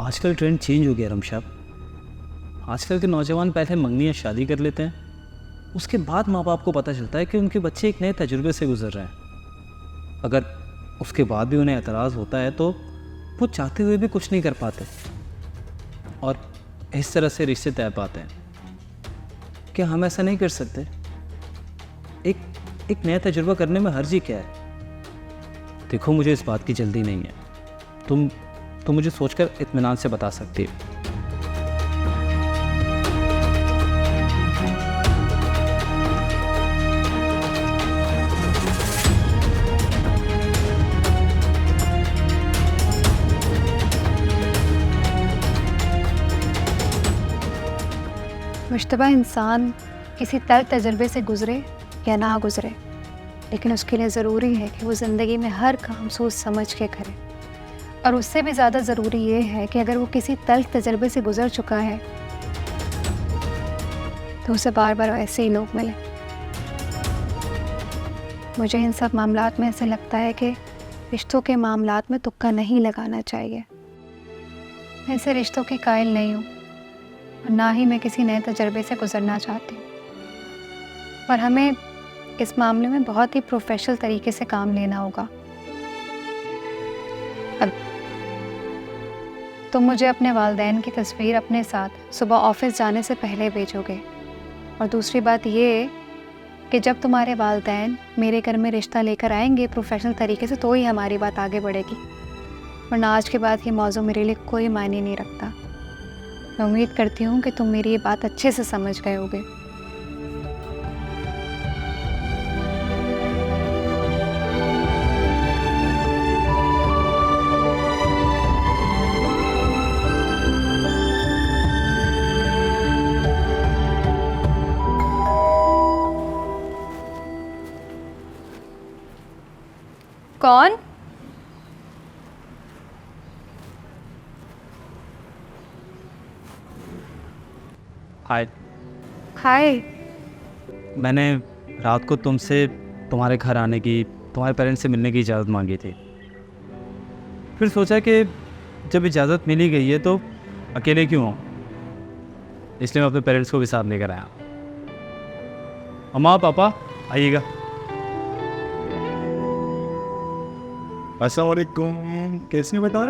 आजकल trend change हो गया रमशा। आजकल के नौजवान पहले मंगनी या शादी कर लेते हैं, उसके बाद माँ बाप को पता चलता है कि उनके बच्चे एक नए तजुर्बे से गुजर रहे हैं। अगर उसके बाद भी उन्हें एतराज़ होता है तो वो चाहते हुए भी कुछ नहीं कर पाते और इस तरह से रिश्ते तय पाते हैं। क्या हम ऐसा नहीं कर सकते? एक नया तजुर्बा करने में हर्ज ही क्या है? देखो, मुझे इस बात की जल्दी नहीं है। तुम मुझे सोचकर इत्मीनान से बता सकती हो। मुश्तबा इंसान किसी तल्ख तजर्बे से गुज़रे या ना गुज़रे, लेकिन उसके लिए ज़रूरी है कि वो ज़िंदगी में हर काम सोच समझ के करे। और उससे भी ज़्यादा ज़रूरी ये है कि अगर वो किसी तल्ख तजर्बे से गुज़र चुका है तो उसे बार बार ऐसे ही लोग मिले। मुझे इन सब मामलात में ऐसे लगता है कि रिश्तों के मामलात में तुक्का नहीं लगाना चाहिए। मैं ऐसे रिश्तों की कायल नहीं हूँ और ना ही मैं किसी नए तजर्बे से गुजरना चाहती हूँ, पर हमें इस मामले में बहुत ही प्रोफेशनल तरीके से काम लेना होगा। अब तुम मुझे अपने वालिदैन की तस्वीर अपने साथ सुबह ऑफिस जाने से पहले भेजोगे, और दूसरी बात ये कि जब तुम्हारे वालिदैन मेरे घर में रिश्ता लेकर आएंगे प्रोफेशनल तरीके से, तो ही हमारी बात आगे बढ़ेगी, वरना आज के बाद ये मौजू मेरे लिए कोई मायने नहीं रखता। मैं उम्मीद करती हूँ कि तुम मेरी ये बात अच्छे से समझ गए होगे। कौन? हाय। हाय। मैंने रात को तुमसे तुम्हारे घर आने की, तुम्हारे पेरेंट्स से मिलने की इजाज़त मांगी थी। फिर सोचा कि जब इजाज़त मिली गई है तो अकेले क्यों हूँ, इसलिए मैं अपने पेरेंट्स को भी साथ लेकर आया। अम्मा पापा आइएगा। अस्सलाम वालेकुम, कैसे हो बेटा?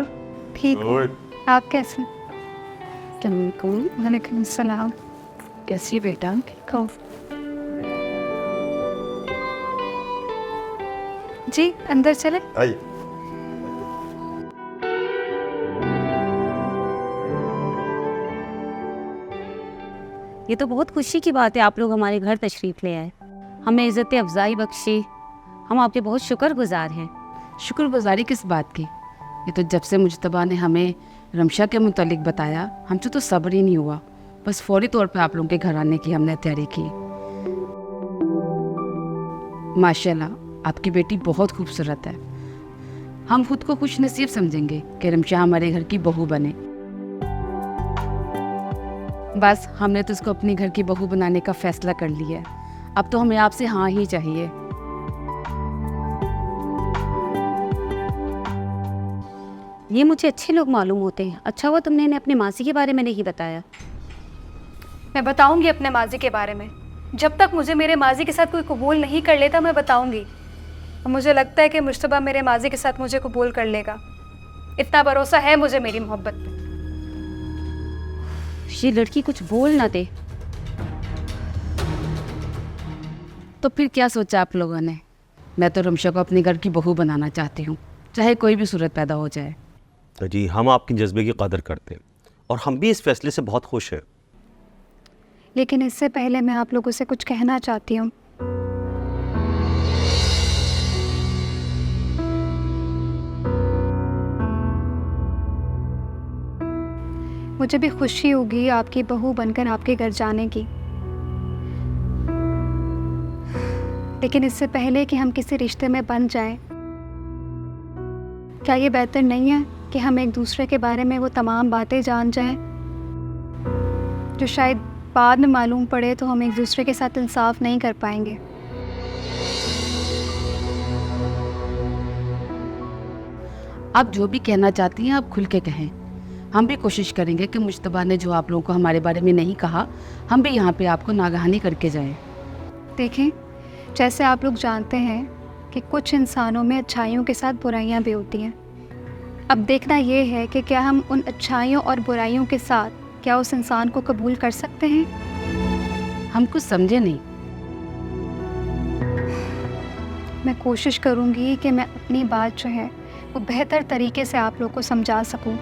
ठीक, गुड। आप कैसे? वालेकुम सलाम। कैसी बेटा? ठीक हो? जी अंदर चले। आइए। ये तो बहुत खुशी की बात है, आप लोग हमारे घर तशरीफ़ ले आए, हमें इज़्ज़त अफ़ज़ाई बख्शी। हम आपके बहुत शुक्रगुजार हैं। शुक्रगुजारी किस बात की? ये तो जब से मुजतबा ने हमें रमशा के मुतालिक बताया, हमसे तो सब्र ही नहीं हुआ। बस फौरी तौर पे आप लोगों के घर आने की हमने तैयारी की। माशाल्लाह, आपकी बेटी बहुत खूबसूरत है। हम खुद को खुश नसीब समझेंगे कि रमशा हमारे घर की बहू बने। बस हमने तो उसको अपनी घर की बहू बनाने का फ़ैसला कर लिया है। अब तो हमें आपसे हाँ ही चाहिए। ये मुझे अच्छे लोग मालूम होते हैं। अच्छा हुआ तुमने इन्हें अपनी मासी के बारे में नहीं बताया। मैं बताऊंगी अपने माजी के बारे में। जब तक मुझे मेरे माजी के साथ कोई कबूल नहीं कर लेता मैं बताऊंगी। और मुझे लगता है कि मुश्तबा मेरे माजी के साथ मुझे कबूल कर लेगा। इतना भरोसा है मुझे मेरी मोहब्बत पे। ये लड़की कुछ बोल ना दे। तो फिर क्या सोचा आप लोगों ने? मैं तो रमशा को अपने घर की बहू बनाना चाहती हूँ, चाहे कोई भी सूरत पैदा हो जाए। तो जी, हम आपके जज्बे की कदर करते हैं और हम भी इस फैसले से बहुत खुश हैं। लेकिन इससे पहले मैं आप लोगों से कुछ कहना चाहती हूँ। मुझे भी खुशी होगी आपकी बहू बनकर आपके घर जाने की, लेकिन इससे पहले कि हम किसी रिश्ते में बन जाएं, क्या ये बेहतर नहीं है कि हम एक दूसरे के बारे में वो तमाम बातें जान जाएं जो शायद बाद में मालूम पड़े तो हम एक दूसरे के साथ इंसाफ नहीं कर पाएंगे। आप जो भी कहना चाहती हैं आप खुल के कहें। हम भी कोशिश करेंगे कि मुश्तबा ने जो आप लोगों को हमारे बारे में नहीं कहा, हम भी यहाँ पे आपको नागहानी करके जाएं। देखें, जैसे आप लोग जानते हैं कि कुछ इंसानों में अच्छाइयों के साथ बुराइयां भी होती हैं। अब देखना ये है कि क्या हम उन अच्छाइयों और बुराइयों के साथ क्या उस इंसान को कबूल कर सकते हैं। हम कुछ समझे नहीं। मैं कोशिश करूँगी कि मैं अपनी बात जो है वो बेहतर तरीके से आप लोग को समझा सकूं।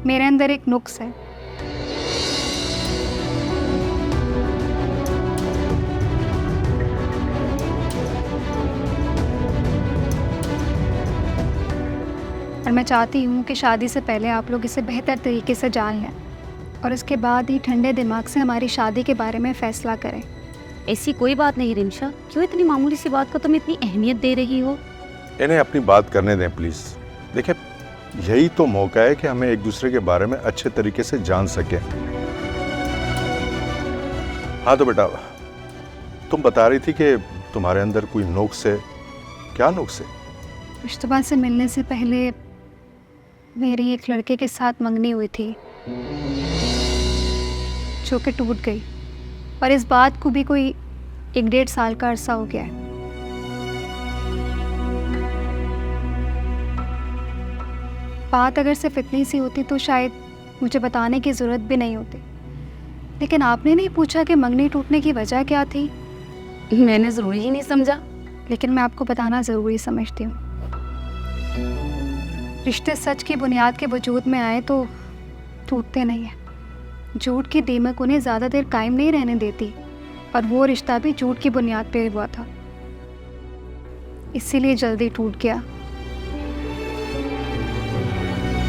मेरे अंदर एक नुक्स है। और मैं चाहती हूँ कि शादी से पहले आप लोग इसे बेहतर तरीके से जान लें और उसके बाद ही ठंडे दिमाग से हमारी शादी के बारे में फ़ैसला करें। ऐसी कोई बात नहीं रिमशा, क्यों इतनी मामूली सी बात को तुम इतनी अहमियत दे रही हो? इन्हें अपनी बात करने दें प्लीज़। देखिए, यही तो मौका है कि हमें एक दूसरे के बारे में अच्छे तरीके से जान सकें। हाँ तो बेटा, तुम बता रही थी कि तुम्हारे अंदर कोई नुक्स है। क्या नुक्स है? मुश्तबा से मिलने से पहले मेरी एक लड़के के साथ मंगनी हुई थी जो कि टूट गई, और इस बात को भी कोई 1-1.5 साल का अरसा हो गया है। बात अगर सिर्फ इतनी सी होती तो शायद मुझे बताने की ज़रूरत भी नहीं होती, लेकिन आपने नहीं पूछा कि मंगनी टूटने की वजह क्या थी। मैंने ज़रूरी ही नहीं समझा। लेकिन मैं आपको बताना ज़रूरी समझती हूँ। रिश्ते सच की बुनियाद के वजूद में आए तो टूटते नहीं हैं। झूठ की दीमक उन्हें ज़्यादा देर कायम नहीं रहने देती, और वो रिश्ता भी झूठ की बुनियाद पे हुआ था, इसीलिए जल्दी टूट गया।